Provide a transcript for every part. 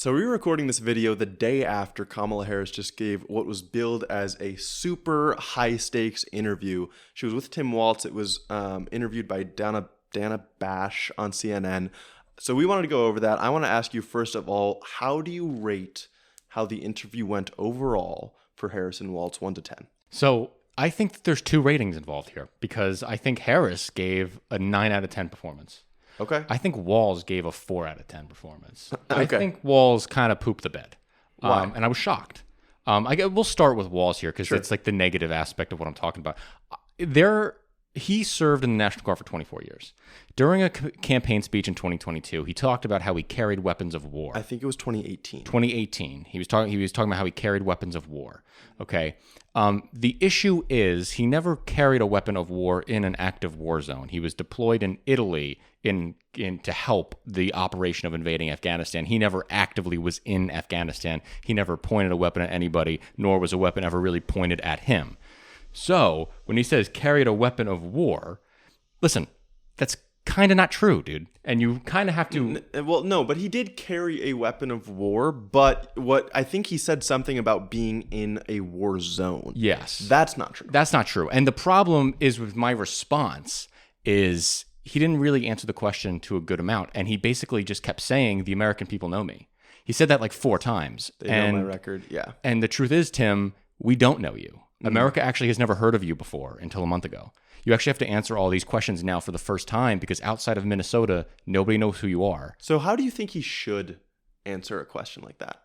So we were recording this video the day after Kamala Harris just gave what was billed as a super high-stakes interview. She was with Tim Walz. It was interviewed by Dana Bash on CNN. So we wanted to go over that. I want to ask you, first of all, how do you rate how the interview went overall for Harris and Walz, 1 to 10? So I think that there's two ratings involved here because I think Harris gave a 9 out of 10 performance. Okay. I think Walz gave a 4 out of 10 performance. Okay. I think Walz kind of pooped the bed. Why? And I was shocked. We'll start with Walz here because Sure. it's like the negative aspect of what I'm talking about. He served in the National Guard for 24 years. During a campaign speech in 2022, he talked about how he carried weapons of war. I think it was 2018. 2018. He was talking about how he carried weapons of war. Okay. The issue is he never carried a weapon of war in an active war zone. He was deployed in Italy to help the operation of invading Afghanistan. He never actively was in Afghanistan. He never pointed a weapon at anybody, nor was a weapon ever really pointed at him. So when he says carried a weapon of war, listen, that's kind of not true, dude. And you kind of have to... Well, no, but he did carry a weapon of war, but I think he said something about being in a war zone. Yes. That's not true. That's not true. And the problem is with my response is he didn't really answer the question to a good amount. And he basically just kept saying, the American people know me. He said that like 4 times. They know my record, yeah. And the truth is, Tim, we don't know you. America actually has never heard of you before until a month ago. You actually have to answer all these questions now for the first time because outside of Minnesota, nobody knows who you are. So how do you think he should answer a question like that?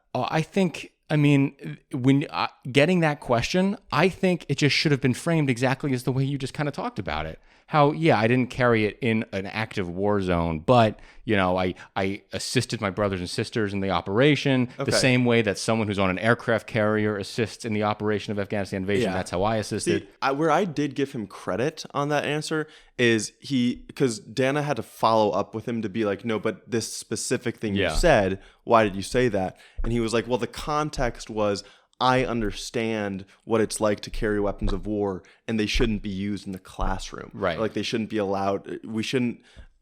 When getting that question, I think it just should have been framed exactly as the way you just kind of talked about it. How, yeah, I didn't carry it in an active war zone, but, you know, I assisted my brothers and sisters in the operation the same way that someone who's on an aircraft carrier assists in the operation of Afghanistan invasion. Yeah. That's how I assisted. See, where I did give him credit on that answer is because Dana had to follow up with him to be like, no, but this specific thing you said, why did you say that? And he was like, well, the context was, I understand what it's like to carry weapons of war, and they shouldn't be used in the classroom. Right. Like they shouldn't be allowed. We shouldn't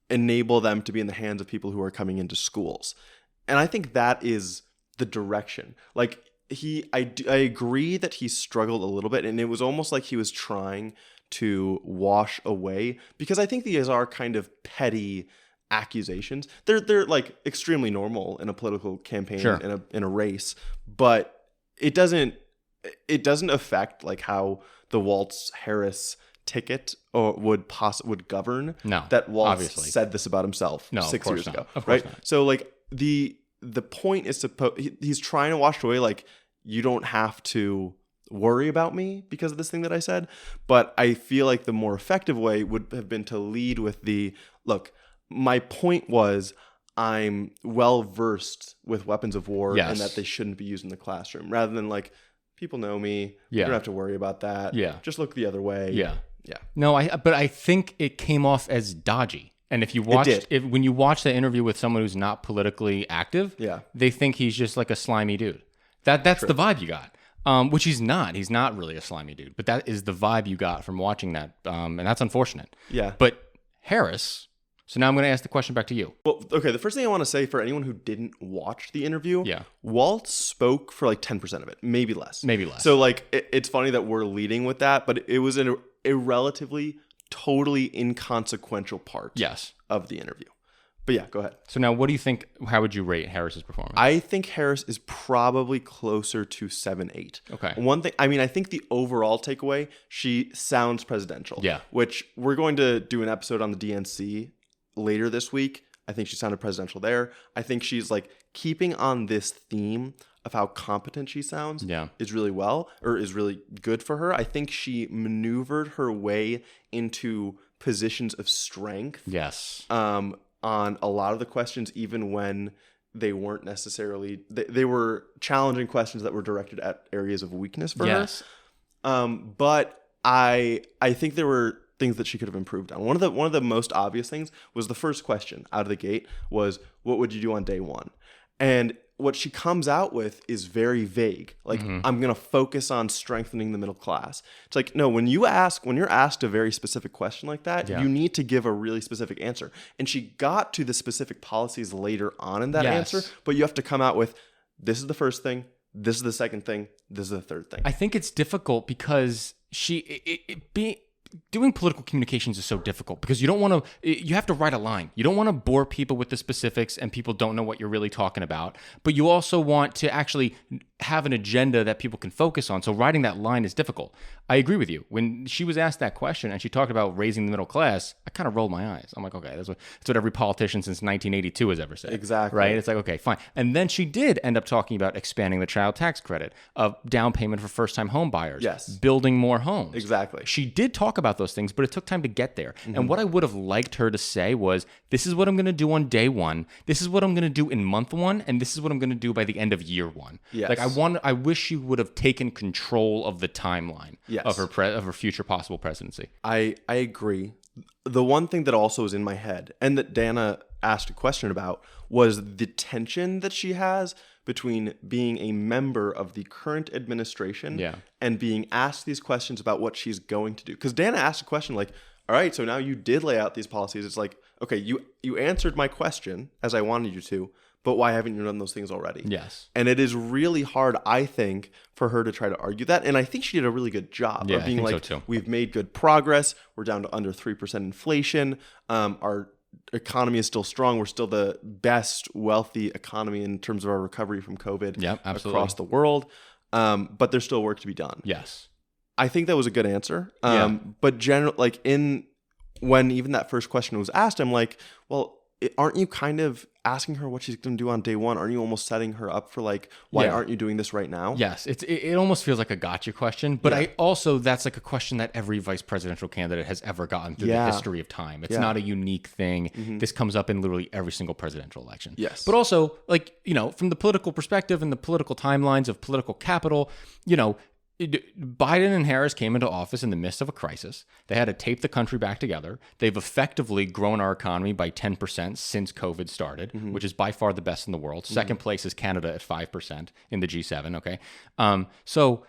enable them to be in the hands of people who are coming into schools. And I think that is the direction. Like I agree that he struggled a little bit, and it was almost like he was trying to wash away, because I think these are kind of petty accusations. They're like extremely normal in a political campaign, in a race, but it doesn't affect like how the Walz Harris ticket or would govern. No, that Walz obviously said this about himself 6 years ago, right? Not. So like the point is he's trying to wash away like, you don't have to worry about me because of this thing that I said. But I feel like the more effective way would have been to lead with look, my point was, I'm well versed with weapons of war and that they shouldn't be used in the classroom, rather than like, people know me. You don't have to worry about that. Yeah. Just look the other way. Yeah. Yeah. No, but I think it came off as dodgy. And if you when you watch the interview with someone who's not politically active, they think he's just like a slimy dude. That's the vibe you got. Which he's not. He's not really a slimy dude. But that is the vibe you got from watching that. And that's unfortunate. Yeah. But Harris... So now I'm going to ask the question back to you. Well, okay, the first thing I want to say for anyone who didn't watch the interview, Walz spoke for like 10% of it, maybe less. So like, it's funny that we're leading with that, but it was a relatively, totally inconsequential part of the interview. But yeah, go ahead. So now what do you think, how would you rate Harris's performance? I think Harris is probably closer to 7-8. Okay. One thing, I think the overall takeaway, she sounds presidential. Yeah. Which we're going to do an episode on the DNC later this week. I think she sounded presidential there. I think she's like keeping on this theme of how competent she sounds is really good for her. I think she maneuvered her way into positions of strength. Yes. On a lot of the questions, even when they weren't necessarily, they were challenging questions that were directed at areas of weakness for her. But I think there were things that she could have improved on. One of the most obvious things was the first question out of the gate was, what would you do on day one? And what she comes out with is very vague. Like, I'm going to focus on strengthening the middle class. It's like, no, when you're asked a very specific question like that, you need to give a really specific answer. And she got to the specific policies later on in that answer, but you have to come out with, this is the first thing, this is the second thing, this is the third thing. I think it's difficult because doing political communications is so difficult because you have to write a line. You don't want to bore people with the specifics and people don't know what you're really talking about, but you also want to actually have an agenda that people can focus on. So writing that line is difficult. I agree with you. When she was asked that question and she talked about raising the middle class, I kind of rolled my eyes. I'm like, okay, that's what every politician since 1982 has ever said. Exactly. Right? It's like, okay, fine. And then she did end up talking about expanding the child tax credit, of down payment for first-time home buyers, building more homes. Exactly. She did talk about those things, but it took time to get there. And what I would have liked her to say was, this is what I'm going to do on day one. This is what I'm going to do in month one. And this is what I'm going to do by the end of year one. Yes. Like I wish she would have taken control of the timeline of her future possible presidency. I agree. The one thing that also is in my head and that Dana asked a question about was the tension that she has between being a member of the current administration and being asked these questions about what she's going to do. Because Dana asked a question like, all right, so now you did lay out these policies. It's like, okay, you answered my question as I wanted you to, but why haven't you done those things already? Yes. And it is really hard, I think, for her to try to argue that. And I think she did a really good job of being like, we've made good progress. We're down to under 3% inflation. Our economy is still strong. We're still the best wealthy economy in terms of our recovery from COVID across the world. But there's still work to be done. Yes. I think that was a good answer. But when even that first question was asked, I'm like, well, aren't you kind of asking her what she's going to do on day one? Aren't you almost setting her up for like, why aren't you doing this right now? Yes. It almost feels like a gotcha question, but that's like a question that every vice presidential candidate has ever gotten through the history of time. It's not a unique thing. This comes up in literally every single presidential election. Yes. But also, like, from the political perspective and the political timelines of political capital, Biden and Harris came into office in the midst of a crisis. They had to tape the country back together. They've effectively grown our economy by 10% since COVID started, which is by far the best in the world. Second place is Canada at 5% in the G7, okay? So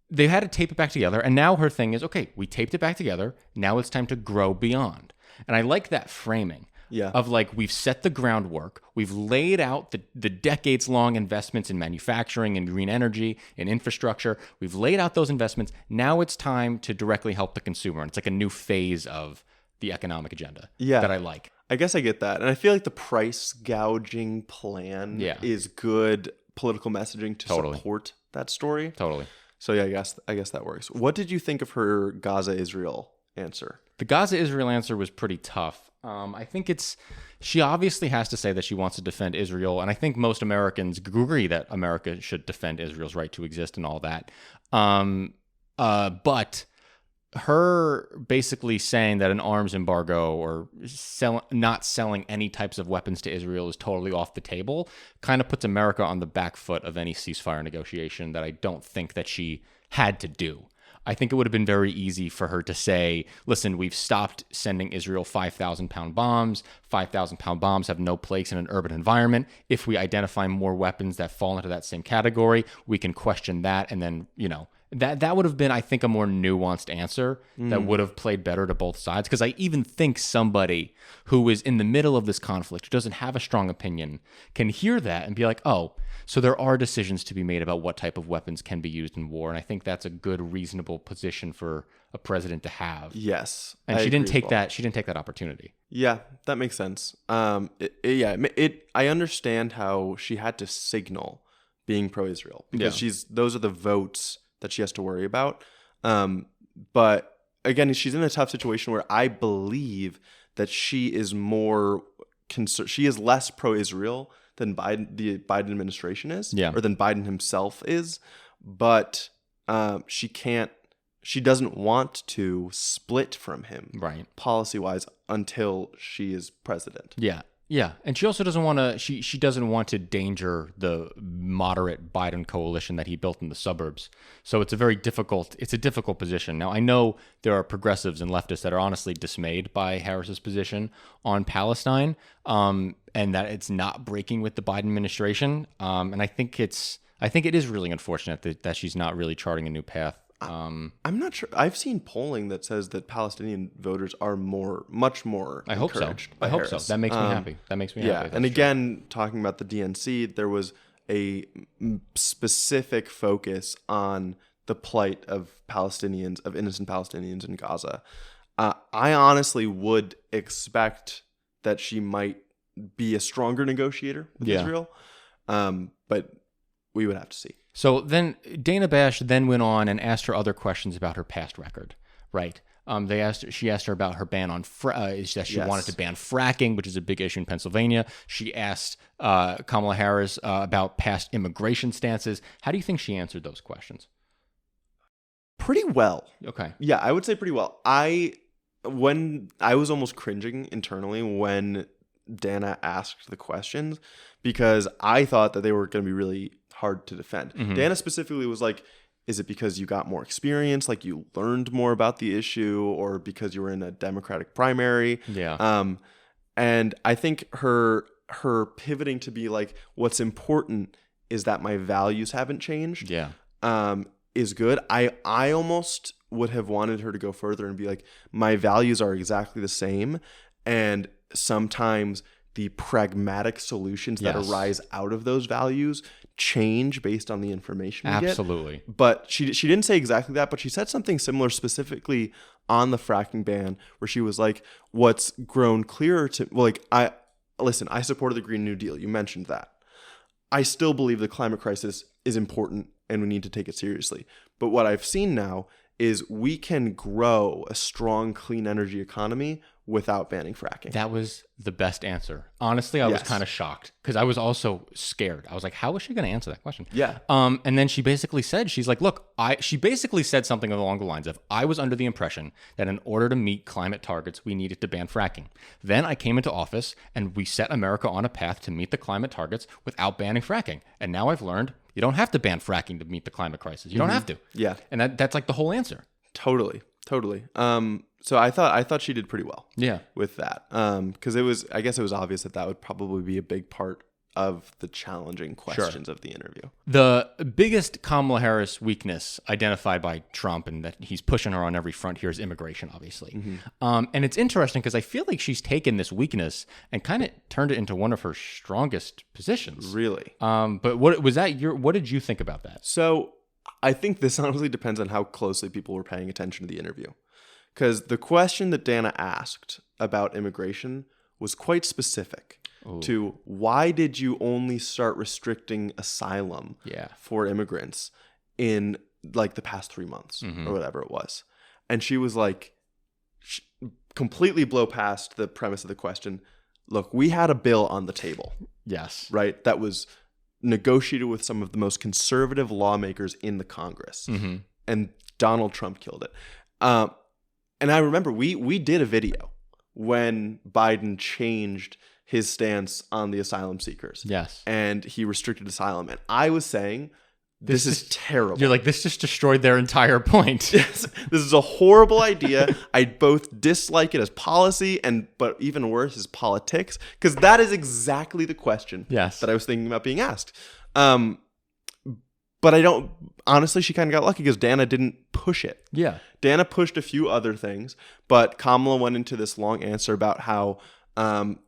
they had to tape it back together, and now her thing is, okay, we taped it back together. Now it's time to grow beyond. And I like that framing. Of like, we've set the groundwork, we've laid out the decades-long investments in manufacturing and green energy and infrastructure. We've laid out those investments. Now it's time to directly help the consumer. And it's like a new phase of the economic agenda that I like. I guess I get that. And I feel like the price gouging plan is good political messaging to support that story. Totally. So yeah, I guess that works. What did you think of her Gaza-Israel answer? The Gaza-Israel answer was pretty tough. I think she obviously has to say that she wants to defend Israel, and I think most Americans agree that America should defend Israel's right to exist and all that. But her basically saying that an arms embargo or not selling any types of weapons to Israel is totally off the table kind of puts America on the back foot of any ceasefire negotiation that I don't think that she had to do. I think it would have been very easy for her to say, listen, we've stopped sending Israel 5,000-pound bombs. 5,000-pound bombs have no place in an urban environment. If we identify more weapons that fall into that same category, we can question that. And then, that would have been, I think, a more nuanced answer that would have played better to both sides. Because I even think somebody who is in the middle of this conflict, who doesn't have a strong opinion, can hear that and be like, oh, so there are decisions to be made about what type of weapons can be used in war. And I think that's a good, reasonable position for a president to have. Yes. And she didn't take that. She didn't take that opportunity. Yeah, that makes sense. I understand how she had to signal being pro-Israel because those are the votes that she has to worry about. But again, she's in a tough situation where I believe that she is more concerned. She is less pro-Israel than the Biden administration is, or than Biden himself is. But she doesn't want to split from him, policy-wise, until she is president. Yeah. Yeah, and she also doesn't want to. She doesn't want to danger the moderate Biden coalition that he built in the suburbs. So it's a very difficult. It's a difficult position. Now I know there are progressives and leftists that are honestly dismayed by Harris's position on Palestine, and that it's not breaking with the Biden administration. And I think it is really unfortunate that she's not really charting a new path. I'm not sure. I've seen polling that says that Palestinian voters are much more I hope so. encouraged by I hope Harris. so. That makes me happy. That makes me happy. Yeah, That's and true. again, talking about the DNC, there was a specific focus on the plight of Palestinians, of innocent Palestinians in Gaza. I honestly would expect that she might be a stronger negotiator with Israel, but we would have to see. So then Dana Bash then went on and asked her other questions about her past record, right? She asked her about her ban on that she wanted to ban fracking, which is a big issue in Pennsylvania. She asked Kamala Harris about past immigration stances. How do you think she answered those questions? Pretty well. Okay. Yeah, I would say pretty well. I was almost cringing internally when Dana asked the questions because I thought that they were going to be really hard to defend. Dana specifically was like, is it because you got more experience, like you learned more about the issue, or because you were in a Democratic primary? Yeah. And I think her pivoting to be like, what's important is that my values haven't changed. Yeah. Is good. I almost would have wanted her to go further and be like, my values are exactly the same, and sometimes the pragmatic solutions that arise out of those values change based on the information we Absolutely. get. But she didn't say exactly that, but she said something similar specifically on the fracking ban, where she was like, what's grown clearer to, I supported the Green New Deal. You mentioned that. I still believe the climate crisis is important and we need to take it seriously. But what I've seen now is we can grow a strong, clean energy economy without banning fracking. That was the best answer. Honestly, I was kind of shocked because I was also scared. I was like, how is she going to answer that question? Yeah. And then she basically said, she's like, look, she basically said something along the lines of, I was under the impression that in order to meet climate targets, we needed to ban fracking. Then I came into office and we set America on a path to meet the climate targets without banning fracking. And now I've learned you don't have to ban fracking to meet the climate crisis. You don't have to. Yeah. And that's like the whole answer. Totally. So I thought she did pretty well. Yeah. With that, because I guess it was obvious that would probably be a big part of the challenging questions of the interview. The biggest Kamala Harris weakness identified by Trump, and that he's pushing her on every front here, is immigration, obviously. And it's interesting because I feel like she's taken this weakness and kind of turned it into one of her strongest positions. Really. But what did you think about that? So I think this honestly depends on how closely people were paying attention to the interview. Because the question that Dana asked about immigration was quite specific to why did you only start restricting asylum for immigrants in like the past 3 months or whatever it was. And she was like, completely blow past the premise of the question. Look, we had a bill on the table. Yes. Right? That was negotiated with some of the most conservative lawmakers in the Congress. And Donald Trump killed it. And I remember we did a video when Biden changed his stance on the asylum seekers. Yes. And he restricted asylum. And I was saying, this is terrible. You're like, this just destroyed their entire point. Yes, this is a horrible idea. I both dislike it as policy but even worse as politics, because that is exactly the question that I was thinking about being asked. But I don't, honestly, she kind of got lucky because Dana didn't push it. Yeah. Dana pushed a few other things, but Kamala went into this long answer about how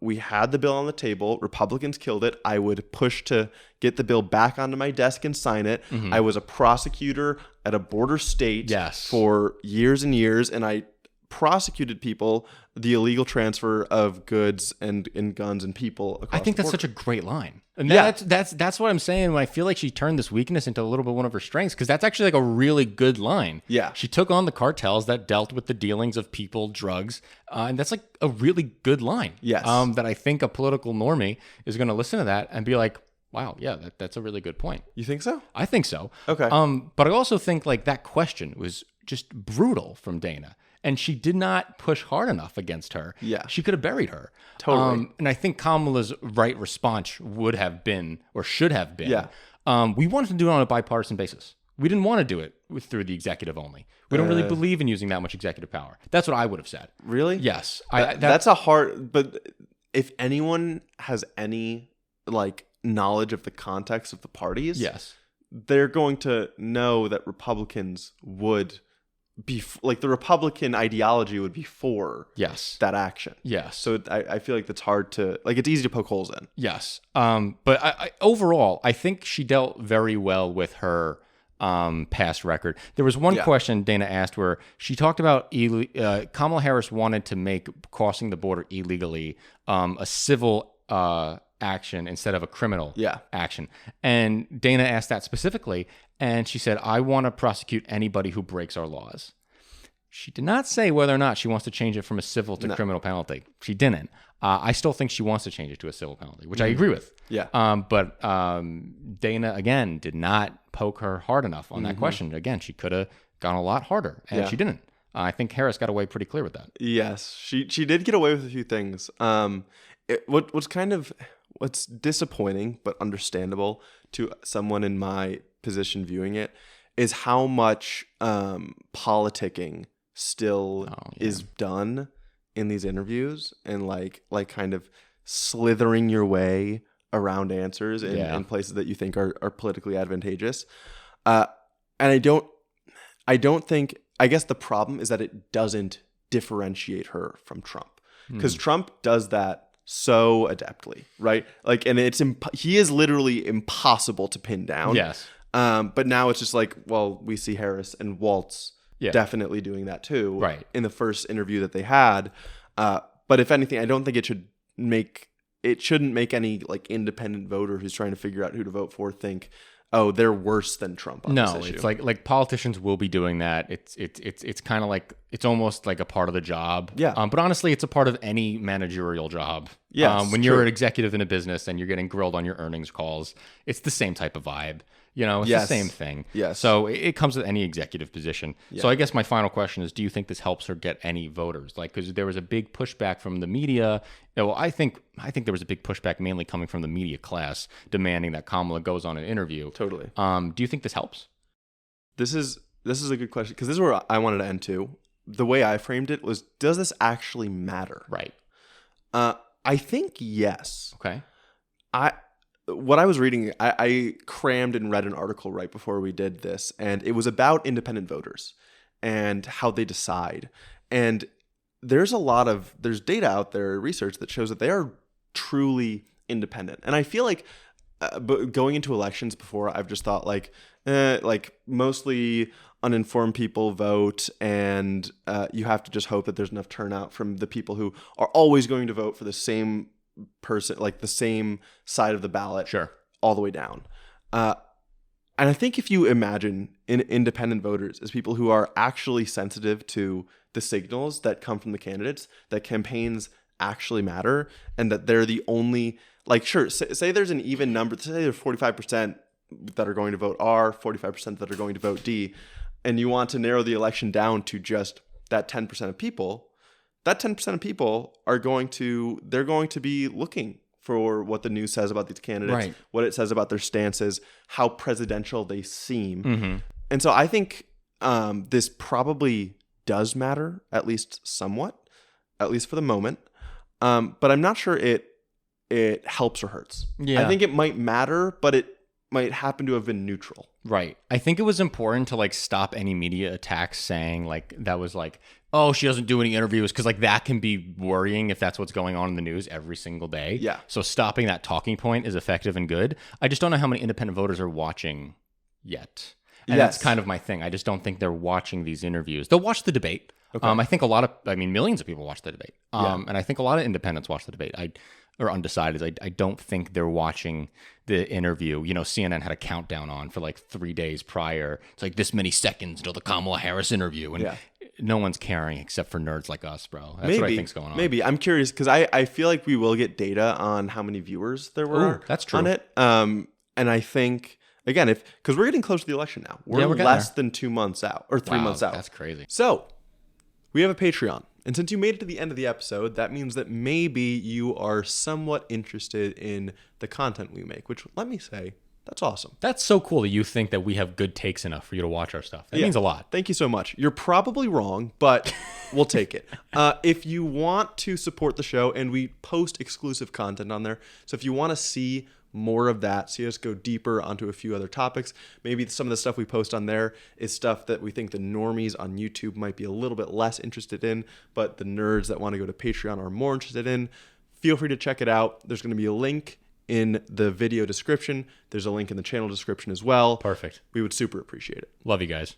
we had the bill on the table. Republicans killed it. I would push to get the bill back onto my desk and sign it. I was a prosecutor at a border state for years and years, and I prosecuted people, the illegal transfer of goods and guns and people across I think the that's border. such a great line. And that's what I'm saying when I feel like she turned this weakness into a little bit one of her strengths, because that's actually like a really good line. Yeah. She took on the cartels that dealt with the dealings of people, drugs, and that's like a really good line. Yes. That I think a political normie is going to listen to that and be like, wow, yeah, that's a really good point. You think so? I think so. Okay. But I also think like that question was just brutal from Dana. and she did not push hard enough against her. Yeah. She could have buried her. Totally. And I think Kamala's right response would have been, or should have been, we wanted to do it on a bipartisan basis. We didn't want to do it through the executive only. We don't really believe in using that much executive power. That's what I would have said. Really? Yes. That's a hard, but if anyone has any like knowledge of the context of the parties, yes, they're going to know that Republicans would be like the Republican ideology would be for that action. Yes. So I feel like that's hard to like. It's easy to poke holes in. Yes. But I overall, I think she dealt very well with her past record. There was one question Dana asked where she talked about Kamala Harris wanted to make crossing the border illegally a civil action instead of a criminal action. And Dana asked that specifically, and she said, I want to prosecute anybody who breaks our laws. She did not say whether or not she wants to change it from a civil to criminal penalty. She didn't. I still think she wants to change it to a civil penalty, which I agree with. Yeah. But Dana, again, did not poke her hard enough on that question. Again, she could have gone a lot harder, and she didn't. I think Harris got away pretty clear with that. Yes, she did get away with a few things. What's disappointing but understandable to someone in my position viewing it is how much politicking still is done in these interviews, and like kind of slithering your way around answers in places that you think are politically advantageous. And I don't think, I guess the problem is that it doesn't differentiate her from Trump, because Trump does that so adeptly, right? Like, and he is literally impossible to pin down. Yes. But now it's just like, well, we see Harris and Walz definitely doing that too, right, in the first interview that they had. But if anything, I don't think it shouldn't make any like independent voter who's trying to figure out who to vote for think, oh, they're worse than Trump on this issue. It's like politicians will be doing that. It's kind of like, it's almost like a part of the job. Yeah. But honestly, it's a part of any managerial job. Yes, when you're an executive in a business and you're getting grilled on your earnings calls, it's the same type of vibe. It's the same thing. Yes. So it comes with any executive position. Yeah. So I guess my final question is, do you think this helps her get any voters? Like, because there was a big pushback from the media. Well, I think there was a big pushback mainly coming from the media class demanding that Kamala goes on an interview. Totally. Do you think this helps? This is a good question, because this is where I wanted to end too. The way I framed it was, does this actually matter? Right. I think yes. Okay. What I was reading, I crammed and read an article right before we did this, and it was about independent voters and how they decide. And there's data out there, research that shows that they are truly independent. And I feel like but going into elections before, I've just thought like mostly uninformed people vote, and you have to just hope that there's enough turnout from the people who are always going to vote for the same person, like the same side of the ballot, all the way down. And I think if you imagine independent voters as people who are actually sensitive to the signals that come from the candidates, that campaigns actually matter, and that they're the only, like, sure, say there's an even number, say there's 45% that are going to vote R, 45% that are going to vote D, and you want to narrow the election down to just that 10% of people, that 10% of people they're going to be looking for what the news says about these candidates, what it says about their stances, how presidential they seem. Mm-hmm. And so I think this probably does matter, at least somewhat, at least for the moment. But I'm not sure it helps or hurts. Yeah. I think it might matter, but it might happen to have been neutral. Right. I think it was important to like stop any media attacks saying like that was like, oh, she doesn't do any interviews, because like that can be worrying if that's what's going on in the news every single day. Yeah. So stopping that talking point is effective and good. I just don't know how many independent voters are watching yet. And that's kind of my thing. I just don't think they're watching these interviews. They'll watch the debate. Okay. I think millions of people watch the debate. And I think a lot of independents watch the debate. Or undecided. I don't think they're watching the interview. CNN had a countdown on for like 3 days prior. It's like this many seconds till the Kamala Harris interview. And no one's caring except for nerds like us, bro. That's what I think's going on. Maybe. I'm curious, because I feel like we will get data on how many viewers there were on it. And I think, again, because we're getting close to the election now. We're less than 2 months out, or 3 months out. That's crazy. So We have a Patreon. And since you made it to the end of the episode, that means that maybe you are somewhat interested in the content we make, which, let me say, that's awesome. That's so cool that you think that we have good takes enough for you to watch our stuff. That means a lot. Thank you so much. You're probably wrong, but we'll take it. If you want to support the show, and we post exclusive content on there, so if you want to see more of that, see us go deeper onto a few other topics, maybe some of the stuff we post on there is stuff that we think the normies on YouTube might be a little bit less interested in, but the nerds that want to go to Patreon are more interested in. Feel free to check it out. There's going to be a link in the video description. There's a link in the channel description as well. Perfect. We would super appreciate it. Love you guys.